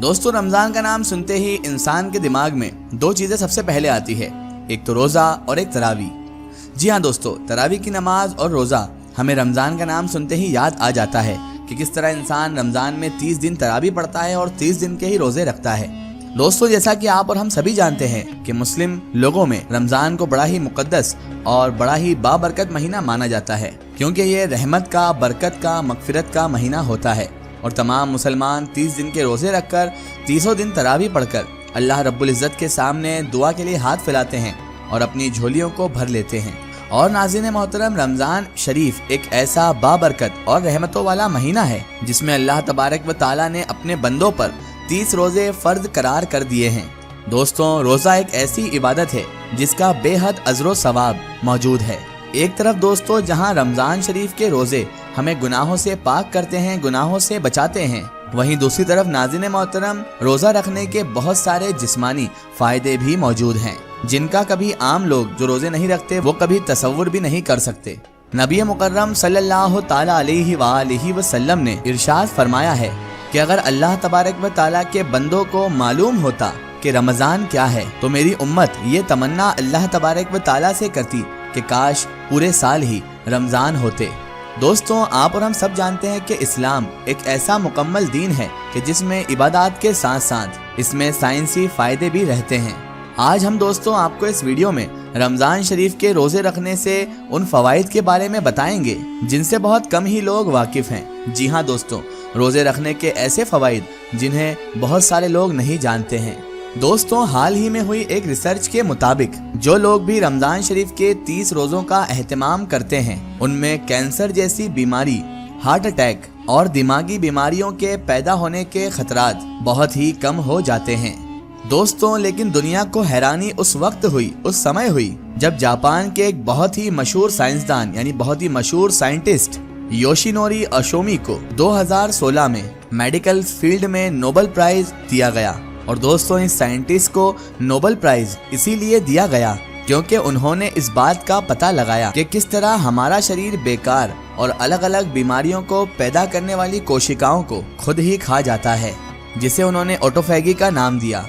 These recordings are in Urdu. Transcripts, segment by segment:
دوستو رمضان کا نام سنتے ہی انسان کے دماغ میں دو چیزیں سب سے پہلے آتی ہے، ایک تو روزہ اور ایک تراویح۔ جی ہاں دوستو، تراویح کی نماز اور روزہ ہمیں رمضان کا نام سنتے ہی یاد آ جاتا ہے کہ کس طرح انسان رمضان میں 30 دن تراویح پڑھتا ہے اور 30 دن کے ہی روزے رکھتا ہے۔ دوستو جیسا کہ آپ اور ہم سبھی جانتے ہیں کہ مسلم لوگوں میں رمضان کو بڑا ہی مقدس اور بڑا ہی بابرکت مہینہ مانا جاتا ہے، کیونکہ یہ رحمت کا، برکت کا، مغفرت کا مہینہ ہوتا ہے، اور تمام مسلمان 30 دن کے روزے رکھ کر 30 دن تراویح پڑھ کر اللہ رب العزت کے سامنے دعا کے لیے ہاتھ پھیلاتے ہیں اور اپنی جھولیوں کو بھر لیتے ہیں۔ اور ناظرین محترم، رمضان شریف ایک ایسا بابرکت اور رحمتوں والا مہینہ ہے جس میں اللہ تبارک و تعالیٰ نے اپنے بندوں پر 30 روزے فرض قرار کر دیے ہیں۔ دوستوں، روزہ ایک ایسی عبادت ہے جس کا بے حد اجر و ثواب موجود ہے۔ ایک طرف دوستو جہاں رمضان شریف کے روزے ہمیں گناہوں سے پاک کرتے ہیں، گناہوں سے بچاتے ہیں، وہیں دوسری طرف ناظرین محترم روزہ رکھنے کے بہت سارے جسمانی فائدے بھی موجود ہیں جن کا کبھی عام لوگ جو روزے نہیں رکھتے وہ کبھی تصور بھی نہیں کر سکتے۔ نبی مکرم صلی اللہ تعالی علیہ وآلہ وسلم نے ارشاد فرمایا ہے کہ اگر اللہ تبارک و تعالیٰ کے بندوں کو معلوم ہوتا کہ رمضان کیا ہے تو میری امت یہ تمنا اللہ تبارک و تعالیٰ سے کرتی کہ کاش پورے سال ہی رمضان ہوتے۔ دوستوں، آپ اور ہم سب جانتے ہیں کہ اسلام ایک ایسا مکمل دین ہے کہ جس میں عبادات کے ساتھ ساتھ اس میں سائنسی فائدے بھی رہتے ہیں۔ آج ہم دوستوں آپ کو اس ویڈیو میں رمضان شریف کے روزے رکھنے سے ان فوائد کے بارے میں بتائیں گے جن سے بہت کم ہی لوگ واقف ہیں۔ جی ہاں دوستوں، روزے رکھنے کے ایسے فوائد جنہیں بہت سارے لوگ نہیں جانتے ہیں۔ دوستوں، حال ہی میں ہوئی ایک ریسرچ کے مطابق جو لوگ بھی رمضان شریف کے 30 روزوں کا اہتمام کرتے ہیں ان میں کینسر جیسی بیماری، ہارٹ اٹیک اور دماغی بیماریوں کے پیدا ہونے کے خطرات بہت ہی کم ہو جاتے ہیں۔ دوستوں، لیکن دنیا کو حیرانی اس سمے ہوئی جب جاپان کے ایک بہت ہی مشہور سائنسدان یعنی بہت ہی مشہور سائنٹسٹ یوشینوری اوشومی کو 2016 میں میڈیکل فیلڈ میں نوبل پرائز دیا گیا۔ اور دوستوں، اس سائنٹسٹ کو نوبل پرائز اسی لیے دیا گیا کیونکہ انہوں نے اس بات کا پتہ لگایا کہ کس طرح ہمارا شریر بیکار اور الگ الگ بیماریوں کو پیدا کرنے والی کوشکاؤں کو خود ہی کھا جاتا ہے، جسے انہوں نے آٹوفیگی کا نام دیا۔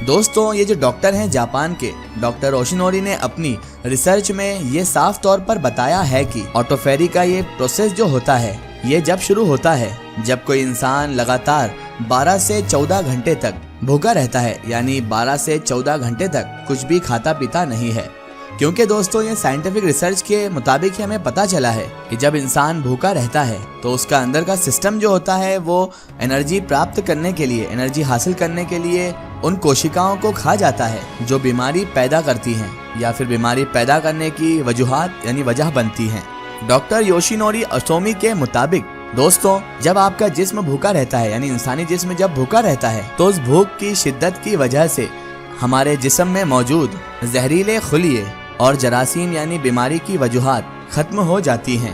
دوستوں، یہ جو ڈاکٹر ہیں جاپان کے ڈاکٹر اوشینوری نے اپنی ریسرچ میں یہ صاف طور پر بتایا ہے کہ آٹوفیگی کا یہ پروسیس جو ہوتا ہے یہ جب شروع ہوتا ہے جب کوئی انسان لگاتار 12 سے 14 گھنٹے تک بھوکا رہتا ہے، یعنی 12 سے 14 گھنٹے تک کچھ بھی کھاتا پیتا نہیں ہے۔ کیونکہ دوستوں یہ سائنٹیفک ریسرچ کے مطابق ہمیں پتہ چلا ہے کہ جب انسان بھوکا رہتا ہے تو اس کا اندر کا سسٹم جو ہوتا ہے وہ انرجی پراپت کرنے کے لیے، انرجی حاصل کرنے کے لیے ان کوشکاؤں کو کھا جاتا ہے جو بیماری پیدا کرتی ہیں یا پھر بیماری پیدا کرنے کی وجوہات یعنی وجہ بنتی ہیں۔ ڈاکٹر یوشینوری اوشومی کے مطابق دوستوں، جب آپ کا جسم بھوکا رہتا ہے یعنی انسانی جسم جب بھوکا رہتا ہے تو اس بھوک کی شدت کی وجہ سے ہمارے جسم میں موجود زہریلے خلیے اور جراثیم یعنی بیماری کی وجوہات ختم ہو جاتی ہیں۔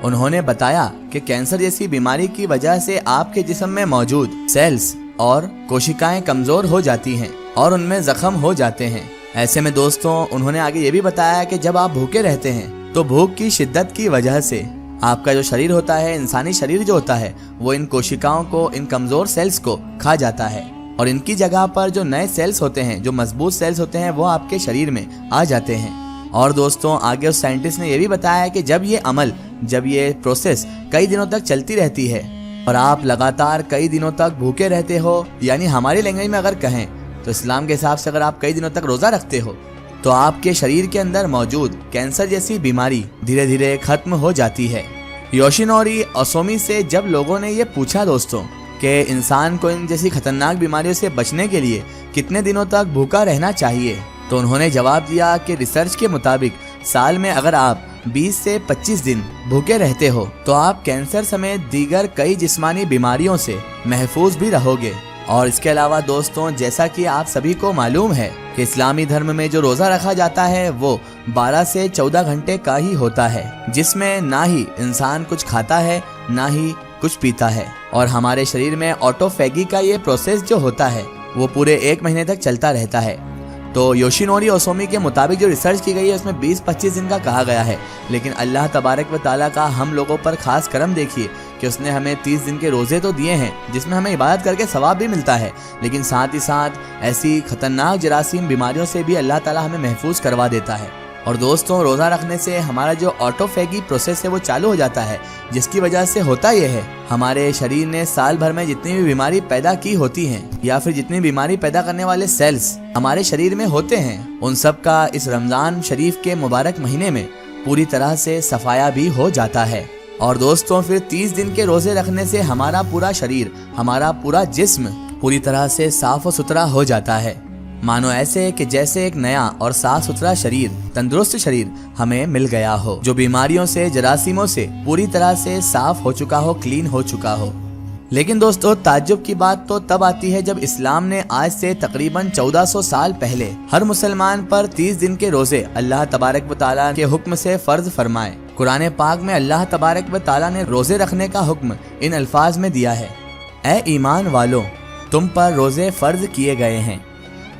انہوں نے بتایا کہ کینسر جیسی بیماری کی وجہ سے آپ کے جسم میں موجود سیلز اور کوشکائیں کمزور ہو جاتی ہیں اور ان میں زخم ہو جاتے ہیں۔ ایسے میں دوستوں انہوں نے آگے یہ بھی بتایا کہ جب آپ بھوکے رہتے ہیں تو بھوک کی شدت کی وجہ سے آپ کا جو شریر ہوتا ہے، انسانی شریر جو ہوتا ہے، وہ ان کوشکاؤں کو، ان کمزور سیلز کو کھا جاتا ہے اور ان کی جگہ پر جو نئے سیلز ہوتے ہیں، جو مضبوط سیلز ہوتے ہیں، وہ آپ کے شریر میں آ جاتے ہیں۔ اور دوستوں آگے اس سائنٹسٹ نے یہ بھی بتایا کہ جب یہ پروسیس کئی دنوں تک چلتی رہتی ہے اور آپ لگاتار کئی دنوں تک بھوکے رہتے ہو، یعنی ہماری لینگویج میں اگر کہیں تو اسلام کے حساب سے اگر آپ کئی دنوں تک روزہ رکھتے ہو تو آپ کے شریر کے اندر موجود کینسر جیسی بیماری دھیرے دھیرے ختم ہو جاتی ہے۔ یوشینوری اوشومی سے جب لوگوں نے یہ پوچھا دوستوں کہ انسان کو ان جیسی خطرناک بیماریوں سے بچنے کے لیے کتنے دنوں تک بھوکا رہنا چاہیے تو انہوں نے جواب دیا کہ ریسرچ کے مطابق سال میں اگر آپ 20 سے 25 دن بھوکے رہتے ہو تو آپ کینسر سمیت دیگر کئی جسمانی بیماریوں سے محفوظ بھی رہو گے۔ اور اس کے علاوہ دوستوں جیسا کہ آپ سبھی کو معلوم ہے کہ اسلامی دھرم میں جو روزہ رکھا جاتا ہے وہ 12 سے 14 گھنٹے کا ہی ہوتا ہے، جس میں نہ ہی انسان کچھ کھاتا ہے نہ ہی کچھ پیتا ہے، اور ہمارے شریر میں آٹوفیگی کا یہ پروسیس جو ہوتا ہے وہ پورے 1 مہینے تک چلتا رہتا ہے۔ تو یوشینوری اوشومی کے مطابق جو ریسرچ کی گئی ہے اس میں 20-25 دن کا کہا گیا ہے، لیکن اللہ تبارک و تعالیٰ کا ہم لوگوں پر خاص کرم دیکھیے کہ اس نے ہمیں 30 دن کے روزے تو دیے ہیں جس میں ہمیں عبادت کر کے ثواب بھی ملتا ہے، لیکن ساتھ ہی ساتھ ایسی خطرناک جراثیم بیماریوں سے بھی اللہ تعالیٰ ہمیں محفوظ کروا دیتا ہے۔ اور دوستوں، روزہ رکھنے سے ہمارا جو آٹوفیگی پروسیس ہے وہ چالو ہو جاتا ہے، جس کی وجہ سے ہوتا یہ ہے ہمارے شریر نے سال بھر میں جتنی بھی بیماری پیدا کی ہوتی ہیں یا پھر جتنی بیماری پیدا کرنے والے سیلز ہمارے شریر میں ہوتے ہیں، ان سب کا اس رمضان شریف کے مبارک مہینے میں پوری طرح سے صفایا بھی ہو جاتا ہے۔ اور دوستوں، پھر 30 دن کے روزے رکھنے سے ہمارا پورا شریر، ہمارا پورا جسم پوری طرح سے صاف و ستھرا ہو جاتا ہے، مانو ایسے کہ جیسے ایک نیا اور صاف ستھرا شریر، تندرست شریر ہمیں مل گیا ہو، جو بیماریوں سے، جراثیموں سے پوری طرح سے صاف ہو چکا ہو، کلین ہو چکا ہو۔ لیکن دوستو، تعجب کی بات تو تب آتی ہے جب اسلام نے آج سے تقریباً 1400 سال پہلے ہر مسلمان پر 30 دن کے روزے اللہ تبارک و تعالیٰ کے حکم سے فرض فرمائے۔ قرآن پاک میں اللہ تبارک و تعالیٰ نے روزے رکھنے کا حکم ان الفاظ میں دیا ہے: اے ایمان والو، تم پر روزے فرض کیے گئے ہیں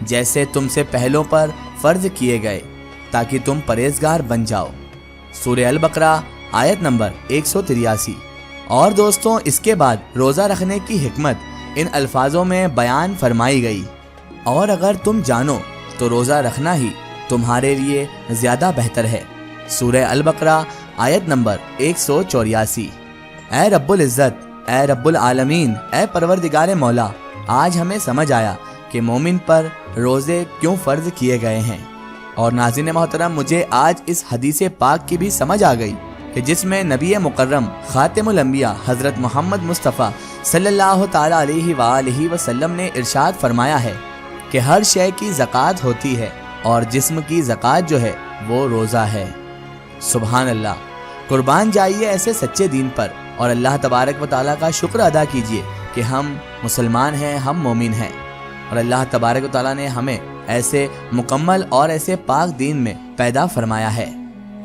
جیسے تم سے پہلوں پر فرض کیے گئے تاکہ تم پرہیزگار بن جاؤ۔ سورہ البقرہ آیت نمبر 183۔ اور دوستوں، اس کے بعد روزہ رکھنے کی حکمت ان الفاظوں میں بیان فرمائی گئی: اور اگر تم جانو تو روزہ رکھنا ہی تمہارے لیے زیادہ بہتر ہے۔ سورہ البقرہ آیت نمبر 184۔ اے رب العزت، اے رب العالمین، اے پروردگار مولا، آج ہمیں سمجھ آیا کہ مومن پر روزے کیوں فرض کیے گئے ہیں۔ اور ناظرین محترم، مجھے آج اس حدیث پاک کی بھی سمجھ آ گئی کہ جس میں نبی مکرم خاتم الانبیاء حضرت محمد مصطفیٰ صلی اللہ تعالیٰ علیہ وآلہ وسلم نے ارشاد فرمایا ہے کہ ہر شے کی زکوٰۃ ہوتی ہے اور جسم کی زکوٰۃ جو ہے وہ روزہ ہے۔ سبحان اللہ! قربان جائیے ایسے سچے دین پر اور اللہ تبارک و تعالیٰ کا شکر ادا کیجیے کہ ہم مسلمان ہیں، ہم مومن ہیں، اور اللہ تبارک و تعالیٰ نے ہمیں ایسے مکمل اور ایسے پاک دین میں پیدا فرمایا ہے۔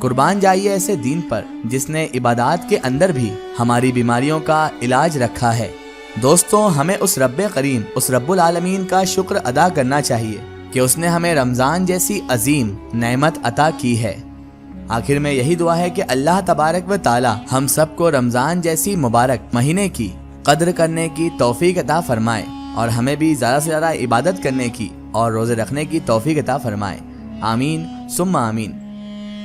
قربان جائیے ایسے دین پر جس نے عبادات کے اندر بھی ہماری بیماریوں کا علاج رکھا ہے۔ دوستوں، ہمیں اس رب کریم، اس رب العالمین کا شکر ادا کرنا چاہیے کہ اس نے ہمیں رمضان جیسی عظیم نعمت عطا کی ہے۔ آخر میں یہی دعا ہے کہ اللہ تبارک و تعالیٰ ہم سب کو رمضان جیسی مبارک مہینے کی قدر کرنے کی توفیق عطا فرمائے اور ہمیں بھی زیادہ سے زیادہ عبادت کرنے کی اور روزے رکھنے کی توفیق عطا فرمائے۔ آمین ثم آمین۔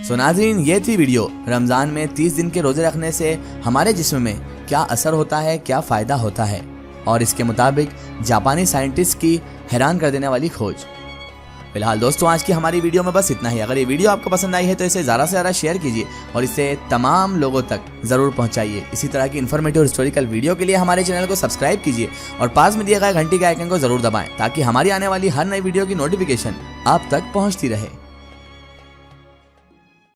سو ناظرین، یہ تھی ویڈیو رمضان میں 30 دن کے روزے رکھنے سے ہمارے جسم میں کیا اثر ہوتا ہے، کیا فائدہ ہوتا ہے، اور اس کے مطابق جاپانی سائنٹسٹ کی حیران کر دینے والی کھوج۔ فی الحال دوستوں، آج کی ہماری ویڈیو میں بس اتنا ہی۔ اگر یہ ویڈیو آپ کو پسند آئی ہے تو اسے زیادہ سے زیادہ شیئر کیجیے اور اسے تمام لوگوں تک ضرور پہنچائیے۔ اسی طرح کی انفارمیٹیو اور ہسٹوریکل ویڈیو کے لیے ہمارے چینل کو سبسکرائب کیجیے اور پاس میں دیے گئے گھنٹی کے آئیکن کو ضرور دبائیں تاکہ ہماری آنے والی ہر نئی ویڈیو کی نوٹیفیکیشن آپ تک پہنچتی رہے۔